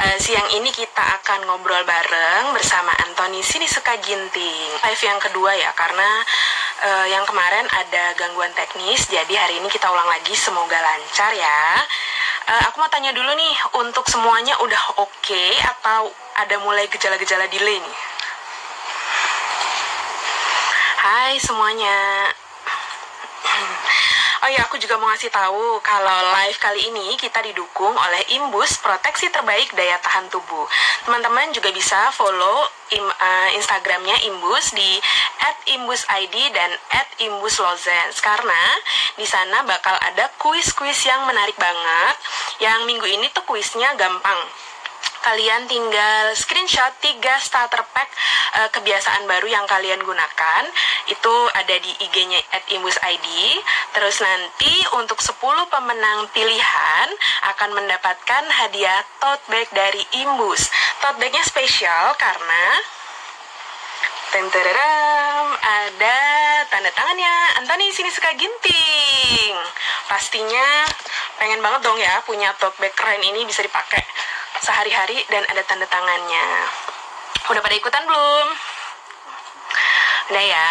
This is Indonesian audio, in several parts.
Siang ini kita akan ngobrol bareng bersama Anthony Sinisuka Ginting. Live yang kedua ya, karena yang kemarin ada gangguan teknis, jadi hari ini kita ulang lagi, semoga lancar ya. Aku mau tanya dulu nih, untuk semuanya udah oke atau ada mulai gejala-gejala delay nih? Hai semuanya. Oh ya, aku juga mau ngasih tahu kalau live kali ini kita didukung oleh Imbus, proteksi terbaik daya tahan tubuh. Teman-teman juga bisa follow Instagramnya Imbus di @imbusid dan @imbuslozenz, karena di sana bakal ada kuis-kuis yang menarik banget. Yang minggu ini tuh kuisnya gampang. Kalian tinggal screenshot 3 starter pack kebiasaan baru yang kalian gunakan. Itu ada di IG-nya @imbusid. Terus nanti untuk 10 pemenang pilihan akan mendapatkan hadiah tote bag dari Imbus. Tote bagnya spesial karena ada tanda tangannya Anthony Sinisuka Ginting. Pastinya pengen banget dong ya punya tote bag keren ini, bisa dipakai sehari-hari dan ada tanda tangannya. Udah pada ikutan belum? Udah ya.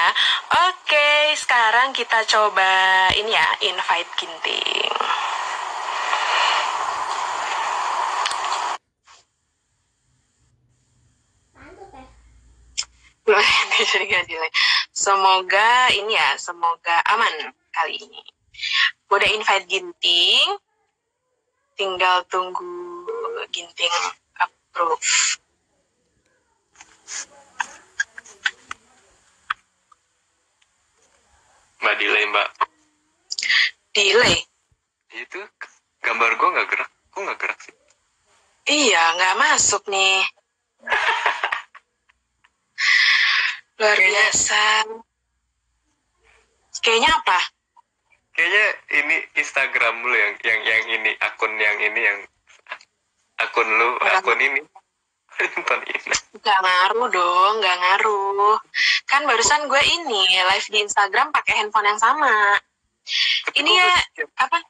Oke, sekarang kita coba ini ya, invite Ginting. Semoga ini ya, semoga aman kali ini. Udah invite Ginting, tinggal tunggu Ginting approve. Mbak delay, Mbak. Delay? Itu gambar gue nggak gerak. Kok nggak gerak sih? Iya, nggak masuk nih. Luar biasa. Kayaknya apa? Kayaknya ini Instagram lu yang ini, akun yang ini, yang akun lu, akun ini. Gak ngaruh dong, gak ngaruh. Kan barusan gue ini live di Instagram pakai handphone yang sama. Ini ya apa?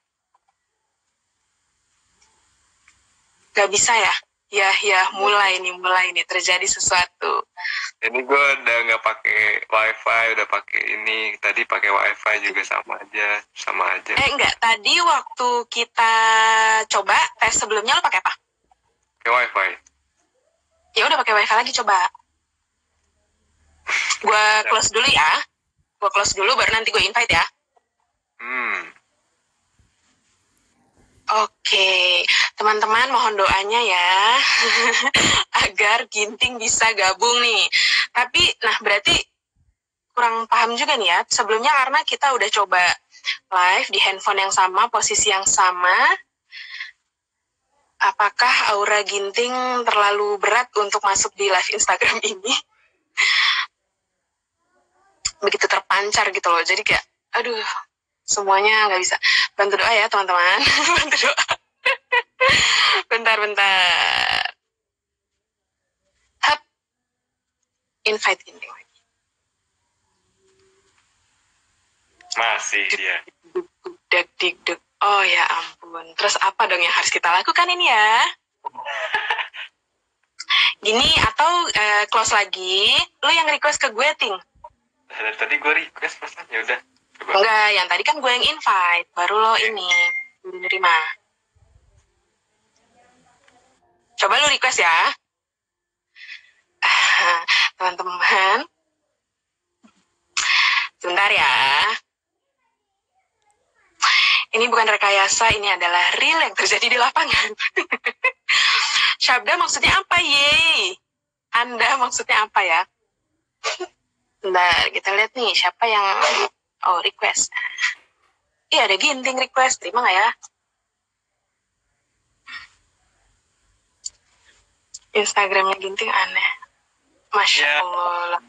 Gak bisa ya? Ya mulai nih terjadi sesuatu. Ini gue udah nggak pakai wifi, udah pakai ini. Tadi pakai wifi juga sama aja. Enggak, tadi waktu kita coba tes sebelumnya lo pakai apa? Pakai wifi. Ya udah pakai wifi lagi, coba. Gue close dulu ya. Gue close dulu baru nanti gue invite ya. Oke, teman-teman mohon doanya ya agar Ginting bisa gabung nih. Tapi, nah berarti kurang paham juga nih ya. Sebelumnya karena kita udah coba live di handphone yang sama, posisi yang sama. Apakah aura Ginting terlalu berat untuk masuk di live Instagram ini? Begitu terpancar gitu loh. Jadi kayak, aduh, semuanya nggak bisa. Bantu doa ya teman-teman. Bantu doa. Bentar. Hap. Invite Ginting lagi. Masih dia. Deg. Oh ya ampun. Terus apa dong yang harus kita lakukan ini ya? Gini atau close lagi. Lo yang request ke gue, Ting. Dari tadi gue request pesan, ya udah. Enggak, yang tadi kan gue yang invite, baru lo ini menerima. Coba lo request ya. Teman-teman. Sebentar ya. Ini bukan rekayasa, ini adalah real yang terjadi di lapangan. Syabda maksudnya apa, ye? Anda maksudnya apa ya? Bentar, kita lihat nih siapa yang request. Iya, ada Ginting request, terima nggak ya? Instagramnya Ginting aneh. Masya Allah.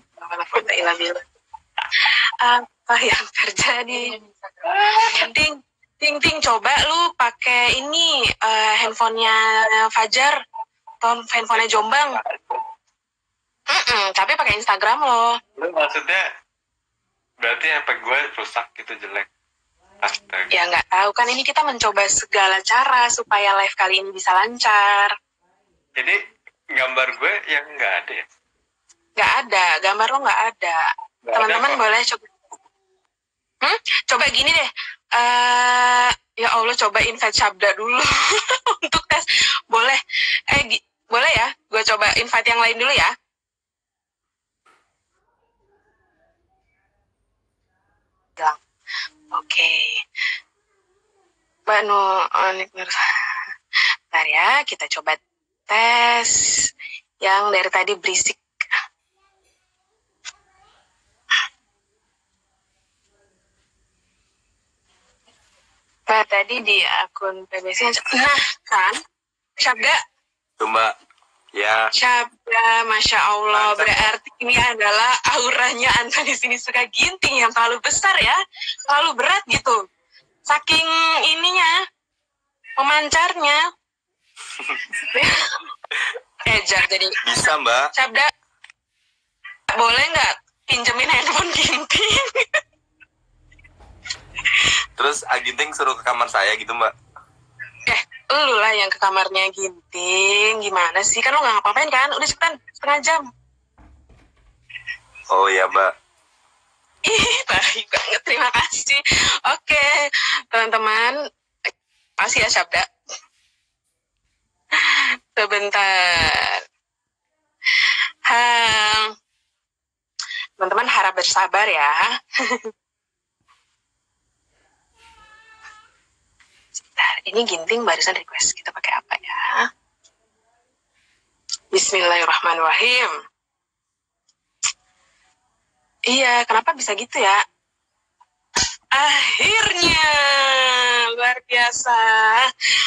Apa yang terjadi? Ting, coba lu pakai ini handphonenya Fajar atau handphonenya Jombang. Tapi pakai Instagram lo. Lu maksudnya berarti HP gue rusak gitu, jelek? Astaga. Ya nggak tahu kan, ini kita mencoba segala cara supaya live kali ini bisa lancar. Jadi gambar gue yang nggak ada ya? Nggak ada, gambar lo nggak ada. Nggak ada Teman-teman kok. boleh coba. Coba gini deh. Ya Allah, coba invite Syabda dulu untuk tes. Boleh. Boleh ya? Gue coba invite yang lain dulu ya. Oke. Banu, bentar ya, kita coba tes yang dari tadi berisik. Nah, tadi di akun PBC. Nah, kan? Syabda. Coba. Ya. Syabda, Masya Allah. Mantap. Berarti ini adalah auranya Antoni Sinisuka Ginting yang terlalu besar ya. Terlalu berat gitu. Saking ininya, pemancarnya. Ejar jadi. Bisa, Mbak. Syabda, boleh nggak pinjemin handphone Ginting? Terus Aginting suruh ke kamar saya gitu, Mbak. Lu lah yang ke kamarnya Ginting. Gimana sih? Kan lu nggak ngapa-ngapain kan? Udah cepetan, setengah jam. Oh iya, Mbak. Ih, baik banget. Terima kasih. Oke, teman-teman. Makasih ya, Syabda. Sebentar. Teman-teman harap bersabar ya. Sebentar, ini Ginting barusan request. Kita pakai apa ya? Bismillahirrahmanirrahim. Iya, kenapa bisa gitu ya? Akhirnya, luar biasa.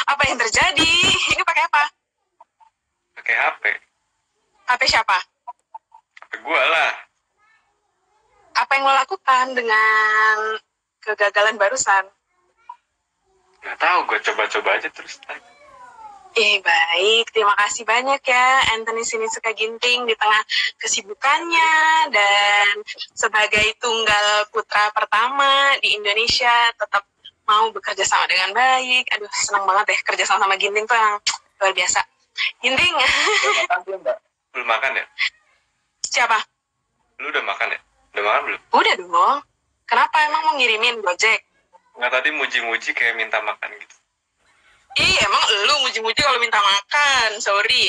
Apa yang terjadi? Ini pakai apa? Pakai HP. HP siapa? HP gue lah. Apa yang lo lakukan dengan kegagalan barusan? Nggak tahu, gue coba-coba aja terus. Baik. Terima kasih banyak ya, Antoni Sinisuka Ginting, di tengah kesibukannya dan sebagai tunggal putra pertama di Indonesia tetap mau bekerja sama dengan baik. Aduh, senang banget deh kerja sama Ginting tuh yang luar biasa. Ginting. Belum makan belum, Mbak? Belum makan ya? Siapa? Lu udah makan ya? Udah makan belum? Udah dong. Kenapa emang mau ngirimin Gojek? Nggak, tadi muji-muji kayak minta makan gitu. Emang lu muji-muji kalau minta makan. Sorry.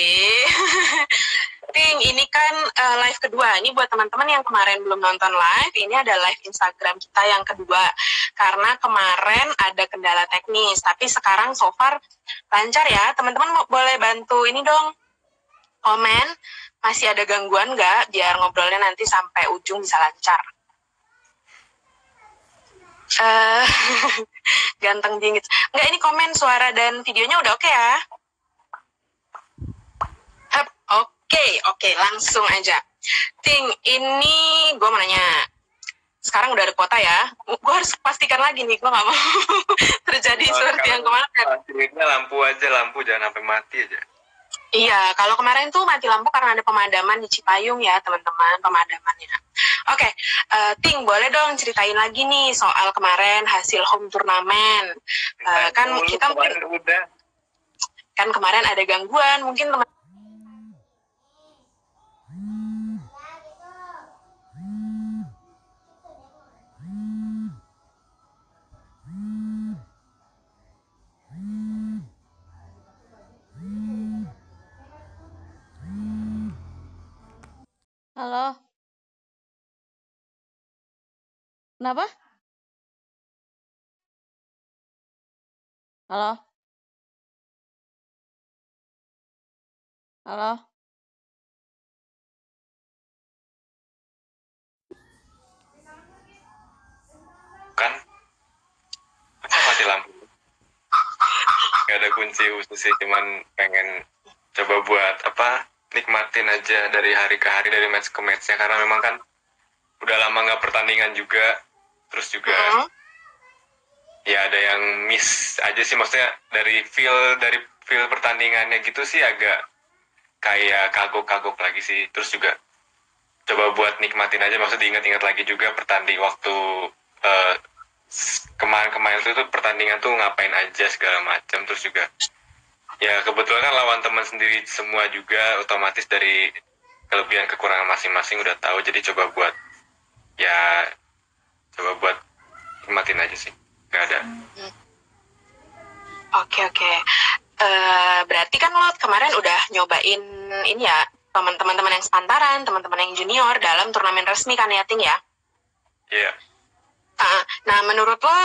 Ting, ini kan live kedua. Ini buat teman-teman yang kemarin belum nonton live, ini ada live Instagram kita yang kedua. Karena kemarin ada kendala teknis, tapi sekarang so far lancar ya. Teman-teman boleh bantu ini dong, komen. Masih ada gangguan nggak? Biar ngobrolnya nanti sampai ujung bisa lancar. Ganteng dingin. Enggak, ini komen, suara dan videonya udah oke ya? Oke, langsung aja. Ting, ini gue mau nanya. Sekarang udah ada kuota ya? Gue harus pastikan lagi nih, gue gak mau terjadi seperti yang kemarin. Lampu jangan sampai mati aja. Iya, kalau kemarin tuh mati lampu karena ada pemadaman di Cipayung ya, teman-teman, pemadamannya. Oke, Ting, boleh dong ceritain lagi nih soal kemarin hasil home turnamen. Kan kita udah. Kan kemarin ada gangguan, mungkin teman. Halo? Kenapa? Halo? Halo? Kan? Apa mati lampu? Gak ada kunci khusus sih, cuman pengen coba buat nikmatin aja dari hari ke hari, dari match ke matchnya, karena memang kan udah lama nggak pertandingan juga, terus juga ya ada yang miss aja sih, maksudnya dari feel pertandingannya gitu sih agak kayak kagok-kagok lagi sih. Terus juga coba buat nikmatin aja, maksudnya diingat-ingat lagi juga pertanding waktu kemarin-kemarin tuh pertandingan tuh ngapain aja segala macam. Terus juga Ya kebetulan kan lawan teman sendiri semua juga, otomatis dari kelebihan kekurangan masing-masing udah tahu, jadi coba buat nikmatin aja sih, nggak ada. Oke. Berarti kan lo kemarin udah nyobain ini ya, teman-teman yang sepantaran, teman-teman yang junior dalam turnamen resmi kan ya, Ting ya? Iya. Nah, menurut lo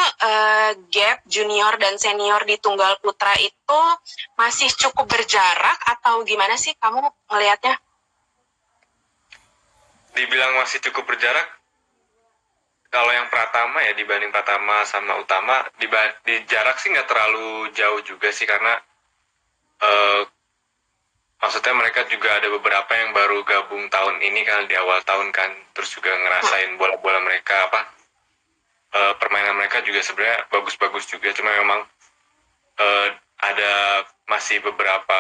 gap junior dan senior di tunggal putra itu masih cukup berjarak atau gimana sih kamu ngelihatnya? Dibilang masih cukup berjarak, kalau yang Pratama ya dibanding Pratama sama Utama, di jarak sih nggak terlalu jauh juga sih, karena maksudnya mereka juga ada beberapa yang baru gabung tahun ini kan, di awal tahun kan, terus juga ngerasain bola-bola mereka permainan mereka juga sebenarnya bagus-bagus juga, cuma memang ada masih beberapa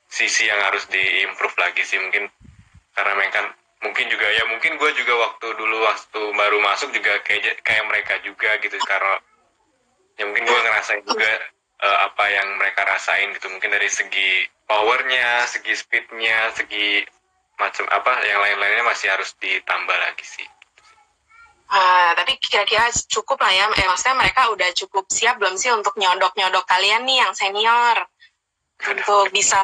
sisi yang harus diimprove lagi sih, mungkin karena mereka mungkin gue juga waktu baru masuk juga kayak mereka juga gitu, karena ya mungkin gue ngerasain juga apa yang mereka rasain gitu, mungkin dari segi powernya, segi speednya, segi macam yang lain-lainnya masih harus ditambah lagi sih. Tapi kira-kira cukup lah ya, maksudnya mereka udah cukup siap belum sih untuk nyodok kalian nih yang senior untuk bisa,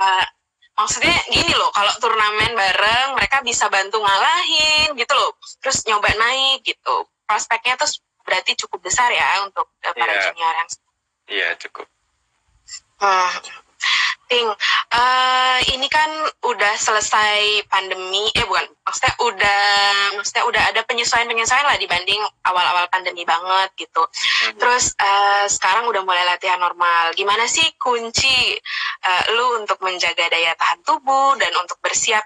maksudnya gini loh, kalau turnamen bareng mereka bisa bantu ngalahin gitu loh, terus nyoba naik gitu, prospeknya tuh berarti cukup besar ya untuk para junior yang cukup. Ting, ini kan udah selesai pandemi, maksudnya udah ada penyesuaian lah dibanding awal-awal pandemi banget gitu. Terus sekarang udah mulai latihan normal. Gimana sih kunci lu untuk menjaga daya tahan tubuh dan untuk bersiap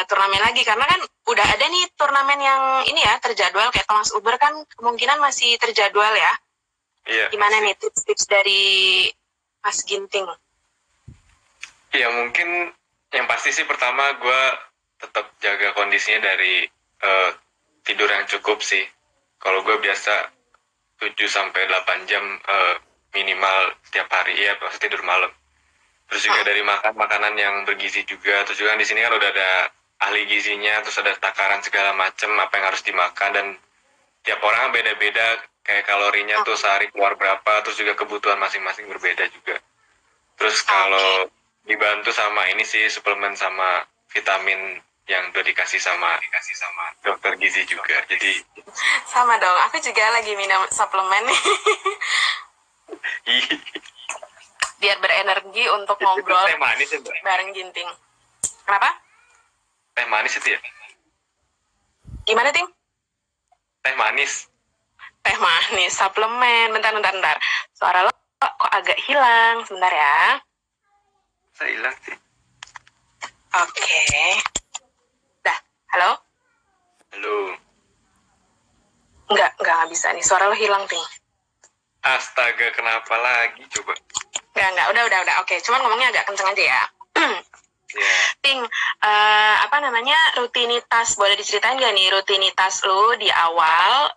turnamen lagi? Karena kan udah ada nih turnamen yang ini ya terjadwal, kayak Thomas Uber kan kemungkinan masih terjadwal ya. Iya. Gimana nih tips-tips dari Mas Ginting? Ya mungkin yang pasti sih pertama gue tetap jaga kondisinya dari tidur yang cukup sih. Kalau gue biasa 7-8 jam minimal setiap hari ya, pasti tidur malam. Terus juga dari makanan yang bergizi juga. Terus juga di sini kan udah ada ahli gizinya, terus ada takaran segala macam apa yang harus dimakan, dan tiap orang beda-beda kayak kalorinya tuh sehari keluar berapa, terus juga kebutuhan masing-masing berbeda juga. Terus kalau dibantu sama ini sih suplemen sama vitamin yang udah dikasih sama dokter gizi juga. Jadi sama dong, aku juga lagi minum suplemen nih. Biar berenergi untuk ngobrol teh manis ya, bareng Ginting. Kenapa? Teh manis itu ya? Gimana, Ting? Teh manis, suplemen. Bentar. Suara lo kok agak hilang. Sebentar ya. saya hilang sih. Oke. Dah, halo? Nggak bisa nih. Suara lo hilang, Ting. Astaga, kenapa lagi coba? Nggak. Udah. Oke, cuman ngomongnya agak kenceng aja ya. Yeah. Ting, rutinitas, boleh diceritain nggak nih rutinitas lo di awal,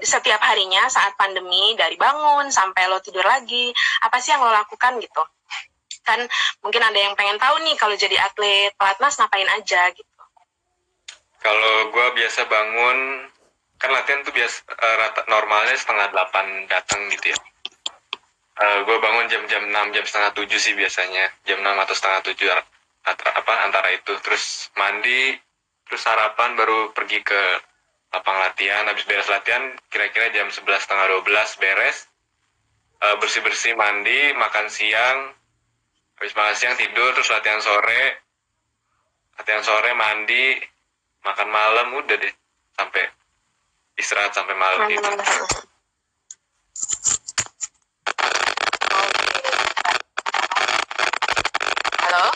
setiap harinya saat pandemi, dari bangun sampai lo tidur lagi, apa sih yang lo lakukan gitu? Kan mungkin ada yang pengen tahu nih, kalau jadi atlet pelatnas ngapain aja gitu. Kalau gue biasa bangun, kan latihan tuh normalnya 7:30 datang gitu ya. Gue bangun jam 6, jam 6:30 sih biasanya, jam 6 atau 6:30 antara itu. Terus mandi, terus sarapan, baru pergi ke lapang latihan. Habis beres latihan kira-kira jam 11, 11:30 beres, bersih-bersih, mandi, makan siang. Habis makan siang tidur, terus latihan sore, mandi, makan malam, udah deh sampai istirahat sampai malam gitu. Halo?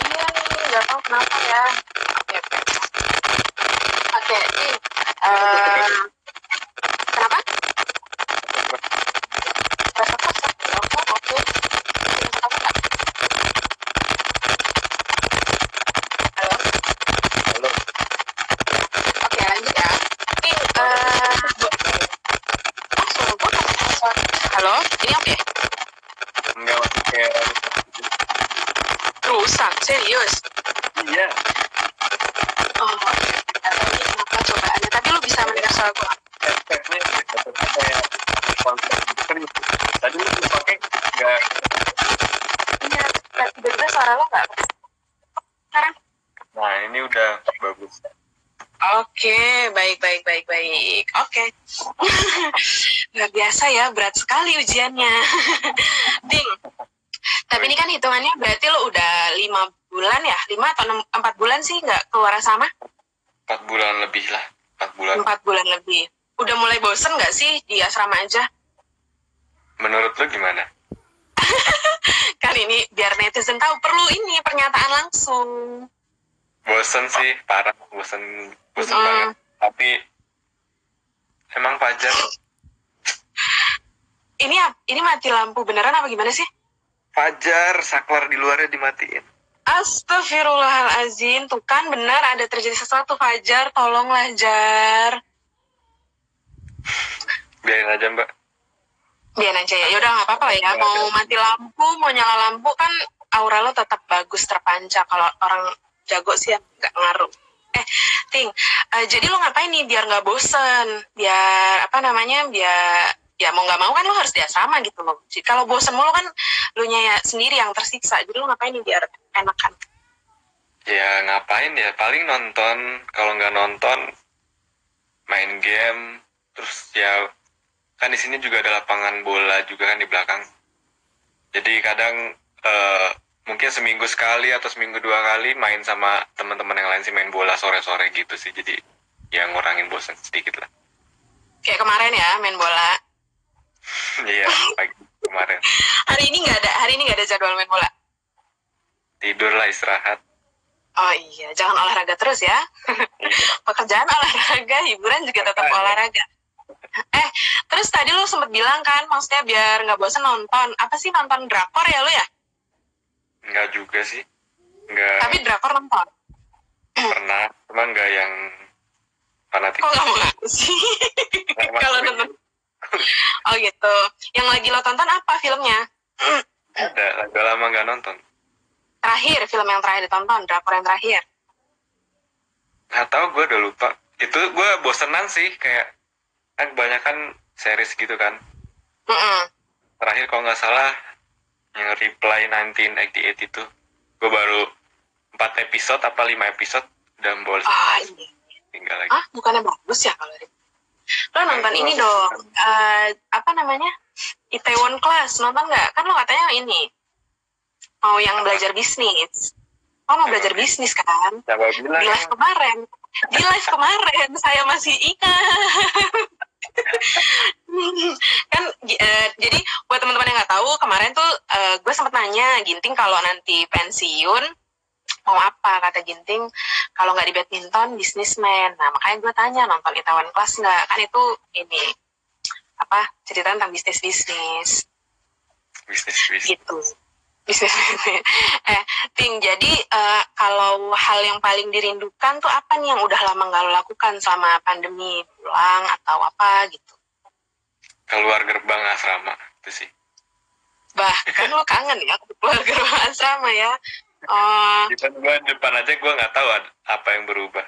Iya nih, nggak tahu kenapa ya. Oke. Kenapa? Oke. Halo? Halo. Oke, lanjut ya. kayak Rusak, serius. iya. Oh, ini kenapa coba ada. Tapi lu bisa mendengar suara gue. Headsetnya kayak konsep gitu. Tadi lu pakai nggak? Iya, tiba-tiba suara lo nggak sekarang. Nah ini udah bagus. Oke, baik. Oke. Luar biasa ya, berat sekali ujiannya. Ding. Tapi ini kan hitungannya berarti lo udah 5 bulan ya? 5 atau 4 bulan sih nggak keluar asrama? 4 bulan lebih lah. 4 bulan. 4 bulan lebih. Udah mulai bosen nggak sih di asrama aja? Menurut lo gimana? Kan ini biar netizen tahu, perlu ini pernyataan langsung. Bosen sih, parah. Bosen banget. Tapi emang Fajar. Ini mati lampu beneran apa gimana sih? Fajar, saklar di luarnya dimatiin. Astagfirullahalazim, tuh kan benar ada terjadi sesuatu. Fajar, tolonglah Jar. Biarin aja Mbak. Biar aja ya, yaudah nggak apa-apa ya. Mau mati lampu, mau nyala lampu kan aura lo tetap bagus terpancar. Kalau orang jago sih ya nggak ngaruh. Ting, jadi lo ngapain nih biar nggak bosen? Biar apa namanya? Biar ya mau nggak mau kan lo harus di asrama gitu loh. Kalau bosen mulu kan lo nya sendiri yang tersiksa. Jadi lo ngapain nih biar enakan? Ya ngapain ya? Paling nonton. Kalau nggak nonton, main game. Terus ya kan di sini juga ada lapangan bola juga kan di belakang. Jadi kadang mungkin seminggu sekali atau seminggu 2 kali main sama teman-teman yang lain sih, main bola sore-sore gitu sih. Jadi ya ngurangin bosan sedikit lah. Kayak kemarin ya main bola. Iya, pagi kemarin. Hari ini nggak ada jadwal main bola. Tidur lah, istirahat. Oh iya, jangan olahraga terus ya. Pekerjaan olahraga, hiburan juga tetap olahraga. Terus tadi lo sempet bilang kan, maksudnya biar nggak bosan nonton. Apa sih, nonton drakor ya lo ya? Enggak juga sih. Enggak. Tapi drakor nonton? Pernah, cuma enggak yang fanatik. Kok nggak mau ngaku sih? Kalau nonton. Oh gitu. Yang lagi lo tonton apa filmnya? Udah lama nggak nonton. Terakhir, film yang terakhir ditonton, drakor yang terakhir. Nggak tahu, gue udah lupa. Itu gue bosenan sih, kayak kan kebanyakan series gitu kan. Terakhir kalau nggak salah yang Reply 1988 itu, gue baru 4 episode apa 5 episode udah bosan. Iya. Tinggal lagi. Bukannya bagus ya kalau lo nonton ini dong, apa namanya, Itaewon Class, nonton nggak? Kan lo katanya ini mau yang belajar bisnis. Oh, mau belajar bisnis kan? Coba bilang. Di live kemarin saya masih ingat. Kan jadi buat teman-teman yang nggak tahu, kemarin tuh gue sempat nanya Ginting kalau nanti pensiun mau apa. Kata Ginting kalau nggak di badminton, bisnismen. Nah makanya gue tanya, nonton Itaewon Class nggak? Kan itu ini apa, cerita tentang bisnis gitu. Bisnis. Ting, jadi kalau hal yang paling dirindukan tuh apa nih yang udah lama nggak lo lakukan selama pandemi? Pulang atau apa gitu? Keluar gerbang asrama itu sih. Bahkan lo kangen ya keluar gerbang asrama ya? Depan aja gue nggak tahu apa yang berubah,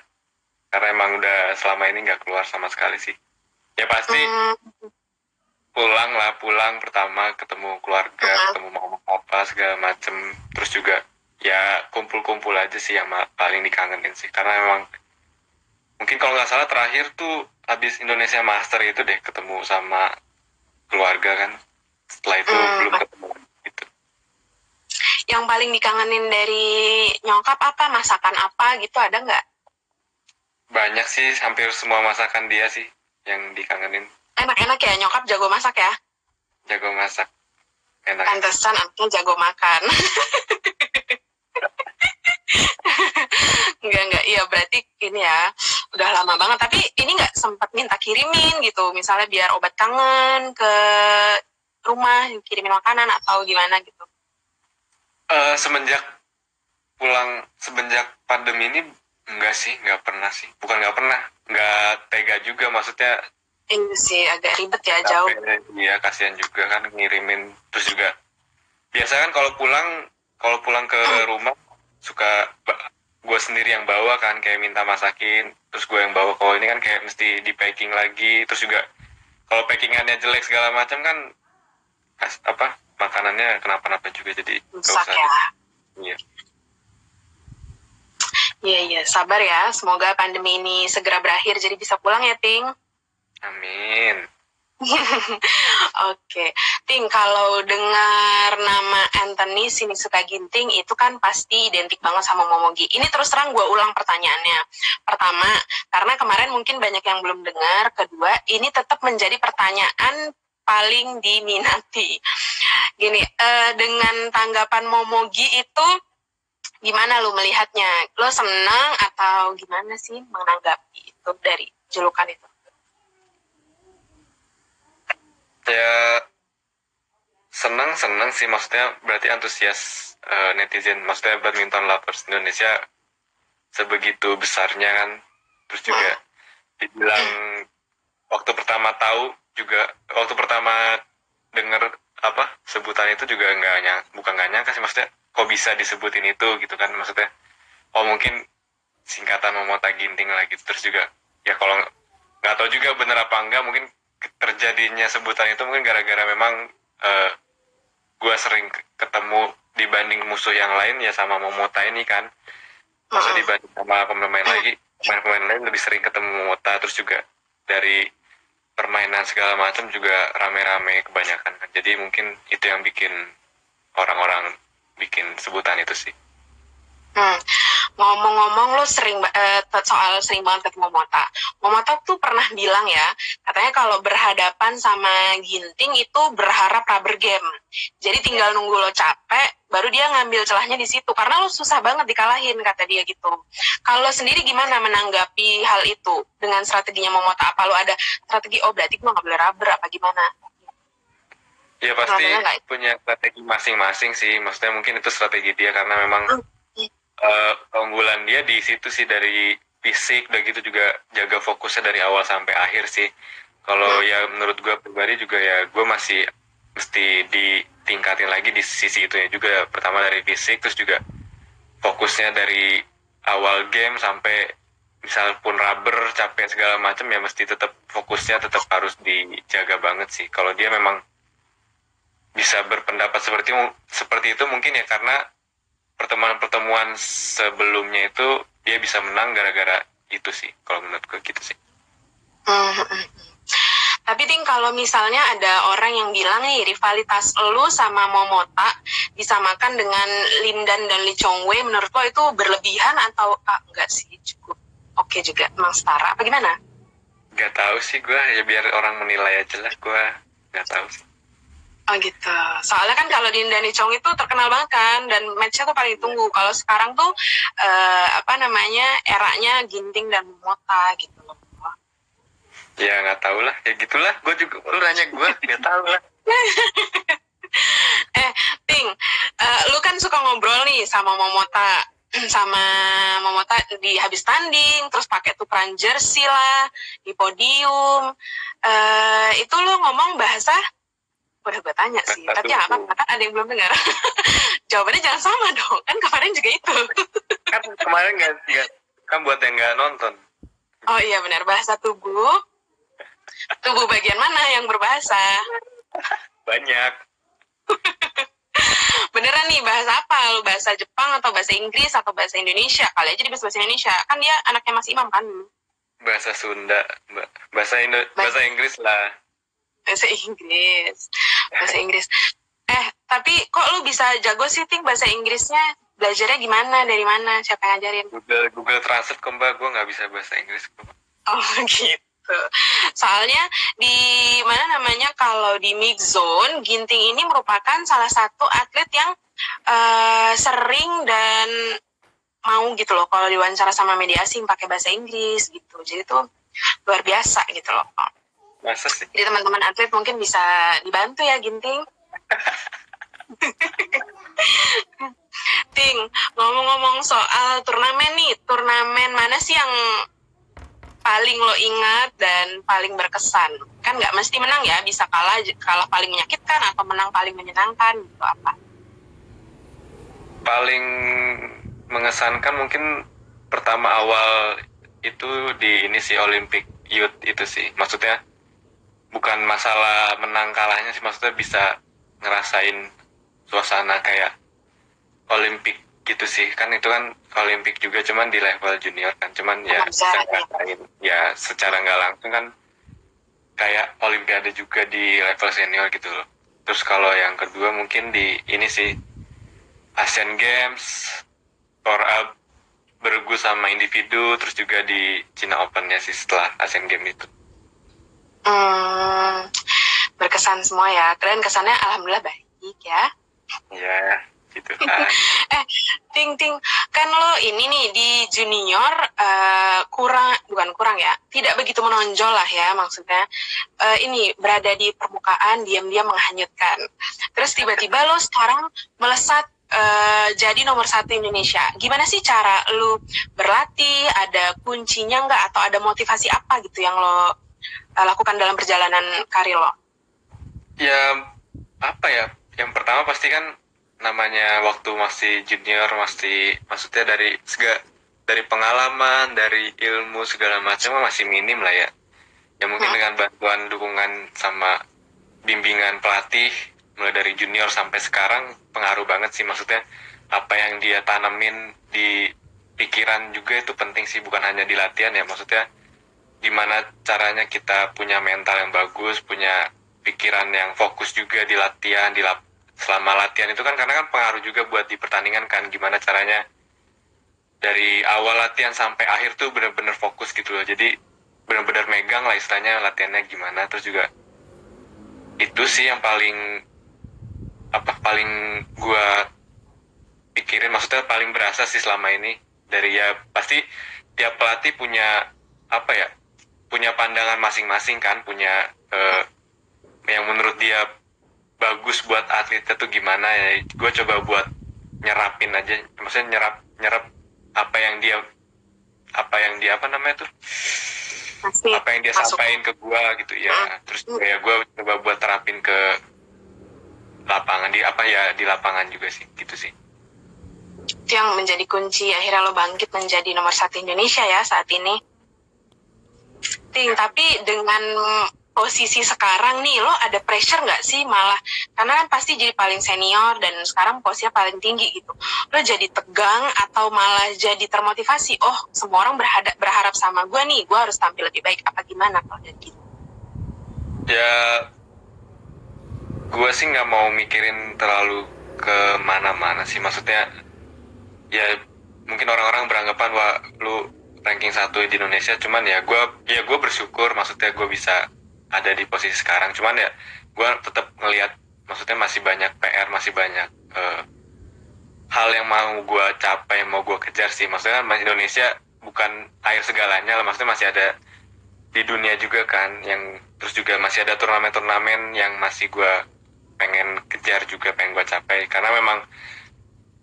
karena emang udah selama ini nggak keluar sama sekali sih. Ya pasti pulang pertama ketemu keluarga, ketemu mama papa segala macem. Terus juga ya kumpul-kumpul aja sih yang paling dikangenin sih, karena emang mungkin kalau nggak salah terakhir tuh habis Indonesia Master itu deh ketemu sama keluarga kan. Setelah itu belum ketemu gitu. Yang paling dikangenin dari nyokap apa? Masakan apa gitu, ada nggak? Banyak sih, hampir semua masakan dia sih yang dikangenin. Enak-enak ya, nyokap jago masak ya? Jago masak, enak. Pantesan anaknya jago makan. Enggak, iya berarti ini ya, udah lama banget. Tapi ini nggak sempat minta kirimin gitu, misalnya biar obat kangen ke rumah, kirimin makanan atau gimana gitu? Semenjak pandemi ini nggak pernah sih. Bukan nggak pernah, nggak tega juga, maksudnya. Ini sih agak ribet ya, jauh. Iya, kasihan juga kan ngirimin. Terus juga biar biasa kan kalau pulang ke rumah suka gue sendiri yang bawa kan, kayak minta masakin, terus gue yang bawa. Kalau ini kan kayak mesti di packing lagi, terus juga kalau packingannya jelek segala macam kan makanannya kenapa-napa juga, jadi gak rusak usah. ya. Iya. Iya, sabar ya. Semoga pandemi ini segera berakhir jadi bisa pulang ya, Ting. Amin. Oke, Ting, kalau dengar nama Anthony Sinisuka Ginting itu kan pasti identik banget sama Momogi. Ini terus terang gue ulang pertanyaannya. Pertama, karena kemarin mungkin banyak yang belum dengar. Kedua, ini tetap menjadi pertanyaan paling diminati. Gini, dengan tanggapan Momogi itu gimana lu melihatnya? Lo senang atau gimana sih menanggapi itu dari julukan itu? Ya senang sih, maksudnya berarti antusias netizen, maksudnya badminton lovers Indonesia sebegitu besarnya kan. Terus juga dibilang waktu pertama dengar sebutan itu juga bukan nggak nyangka sih, maksudnya kok bisa disebutin itu gitu kan, maksudnya mungkin singkatan Momota Ginting lah gitu. Terus juga ya kalau nggak tahu juga bener apa enggak, mungkin terjadinya sebutan itu mungkin gara-gara memang gue sering ketemu dibanding musuh yang lain ya sama Momota ini kan. Maksudnya dibanding sama pemain lain lebih sering ketemu Momota. Terus juga dari permainan segala macam juga rame-rame kebanyakan kan. Jadi mungkin itu yang bikin orang-orang bikin sebutan itu sih. Ngomong-ngomong lo sering banget ketemu Momota. Momota tuh pernah bilang ya, katanya kalau berhadapan sama Ginting itu berharap rubber game. Jadi tinggal nunggu lo capek, baru dia ngambil celahnya di situ. Karena lo susah banget dikalahin, kata dia gitu. Kalau sendiri gimana menanggapi hal itu dengan strateginya Momota? Apa lo ada strategi, berarti gue nggak boleh rubber apa gimana? Ya pasti punya strategi masing-masing sih. Maksudnya mungkin itu strategi dia karena memang keunggulan dia di situ sih, dari fisik dan gitu, juga jaga fokusnya dari awal sampai akhir sih. Kalau ya menurut gue pribadi juga ya gue masih mesti ditingkatin lagi di sisi itu ya juga. Pertama dari fisik, terus juga fokusnya dari awal game sampai misal pun rubber capek segala macam ya mesti tetap fokusnya tetap harus dijaga banget sih. Kalau dia memang bisa berpendapat seperti itu mungkin ya karena pertemuan sebelumnya itu dia bisa menang gara-gara itu sih, kalau menurut gue gitu sih. Tapi Ting, kalau misalnya ada orang yang bilang nih rivalitas lu sama Momota disamakan dengan Lindan dan Lee Chong Wei, menurut lo itu berlebihan atau enggak sih, cukup oke juga, emang setara apa gimana? Gak tahu sih gue, ya biar orang menilai aja lah, gue gak tahu sih. Oh gitu. Soalnya kan kalau di Lee Chong itu terkenal banget kan, dan matchnya tuh paling ditunggu. Kalau sekarang tuh eranya Ginting dan Momota gitu loh. Ya nggak tahu lah, ya gitulah. Gue juga, lu nanya gue nggak tahu lah. Ting, lu kan suka ngobrol nih sama Momota di habis tanding, terus pakai tukeran jersey lah di podium. Itu lu ngomong bahasa, udah gue tanya sih, tapi apa kan ada yang belum dengar. Jawabannya jangan sama dong, kan kemarin juga itu. Kan kemarin nggak kan buat yang nggak nonton. Oh iya benar, bahasa tubuh bagian mana yang berbahasa? Banyak. Beneran nih, bahasa apa? Lu bahasa Jepang atau bahasa Inggris atau bahasa Indonesia? Kali aja di bahasa Indonesia, kan dia anaknya Mas Imam kan dulu. Bahasa Sunda, bahasa Inggris lah. Bahasa Inggris. Tapi kok lu bisa jago sih, Ting, bahasa Inggrisnya? Belajarnya gimana? Dari mana? Siapa yang ngajarin? Google Translate kok, Mbak. Gue nggak bisa bahasa Inggris kok. Oh gitu. Soalnya kalau di mix zone, Ginting ini merupakan salah satu atlet yang sering dan mau gitu loh kalau diwawancara sama media asing pakai bahasa Inggris gitu. Jadi tuh luar biasa gitu loh. Masa sih? Jadi teman-teman atlet mungkin bisa dibantu ya, Ginting. Ting, ngomong-ngomong soal turnamen nih, turnamen mana sih yang paling lo ingat dan paling berkesan? Kan nggak mesti menang ya, bisa kalah paling menyakitkan atau menang paling menyenangkan gitu apa? paling mengesankan mungkin pertama awal itu di ini sih Olympic Youth itu sih. Maksudnya bukan masalah menang kalahnya sih, maksudnya bisa ngerasain suasana kayak Olimpik gitu sih. Kan itu kan Olimpik juga cuman di level junior kan. Cuman ya secara nggak langsung kan kayak Olimpiade juga di level senior gitu loh. Terus kalau yang kedua mungkin di ini sih Asian Games, bergu sama individu, terus juga di China Open-nya sih setelah Asian Games itu. Berkesan semua ya. Kalian kesannya alhamdulillah baik ya. Ya, gitu kan. Ting, kan lo ini nih di junior bukan kurang ya, tidak begitu menonjol lah ya maksudnya. Ini berada di permukaan, diam-diam menghanyutkan. Terus tiba-tiba lo sekarang melesat jadi nomor 1 Indonesia. Gimana sih cara lo berlatih? Ada kuncinya nggak? Atau ada motivasi apa gitu yang lo lakukan dalam perjalanan karir lo? Ya, apa ya? Yang pertama pasti kan namanya waktu masih junior, maksudnya dari pengalaman, dari ilmu segala macam masih minim lah ya. Ya mungkin dengan bantuan dukungan sama bimbingan pelatih mulai dari junior sampai sekarang pengaruh banget sih. Maksudnya apa yang dia tanamin di pikiran juga itu penting sih, bukan hanya di latihan ya. Maksudnya gimana caranya kita punya mental yang bagus, punya pikiran yang fokus juga di latihan, selama latihan itu kan, karena kan pengaruh juga buat di pertandingan kan, gimana caranya dari awal latihan sampai akhir tuh bener-bener fokus gitu loh. Jadi bener-bener megang lah istilahnya latihannya gimana. Terus juga itu sih yang paling gua pikirin, maksudnya paling berasa sih selama ini. Dari ya pasti tiap pelatih punya punya pandangan masing-masing kan, punya yang menurut dia bagus buat atletnya tuh gimana ya. Gue coba buat nyerapin aja, maksudnya nyerap apa yang dia sampaikan ke gue gitu ya. Terus ya gue coba buat terapin ke lapangan, di lapangan juga sih gitu sih. Itu yang menjadi kunci akhirnya lo bangkit menjadi nomor 1 Indonesia ya saat ini. Tapi dengan posisi sekarang nih, lo ada pressure nggak sih malah? Karena kan pasti jadi paling senior dan sekarang posisinya paling tinggi gitu. Lo jadi tegang atau malah jadi termotivasi? Oh, semua orang berharap sama gue nih, gue harus tampil lebih baik. Apa gimana kalau jadi gitu? Ya, gue sih nggak mau mikirin terlalu ke mana-mana sih. Maksudnya, ya mungkin orang-orang beranggapan wah lu ranking 1 di Indonesia, cuman ya gue bersyukur, maksudnya gue bisa ada di posisi sekarang. Cuman ya gue tetap ngelihat, maksudnya masih banyak PR, masih banyak hal yang mau gue capai, mau gue kejar sih. Maksudnya Indonesia bukan akhir segalanya lah, maksudnya masih ada di dunia juga kan, yang terus juga masih ada turnamen-turnamen yang masih gue pengen kejar juga, pengen gue capai. Karena memang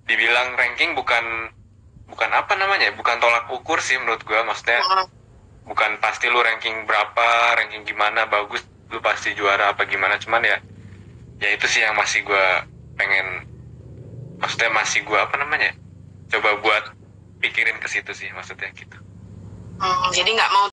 dibilang ranking bukan bukan tolak ukur sih menurut gue. Maksudnya bukan pasti lu ranking berapa, ranking gimana bagus lu pasti juara apa gimana. Cuman ya itu sih yang masih gue pengen, maksudnya masih gue coba buat pikirin ke situ sih, maksudnya gitu. Jadi nggak mau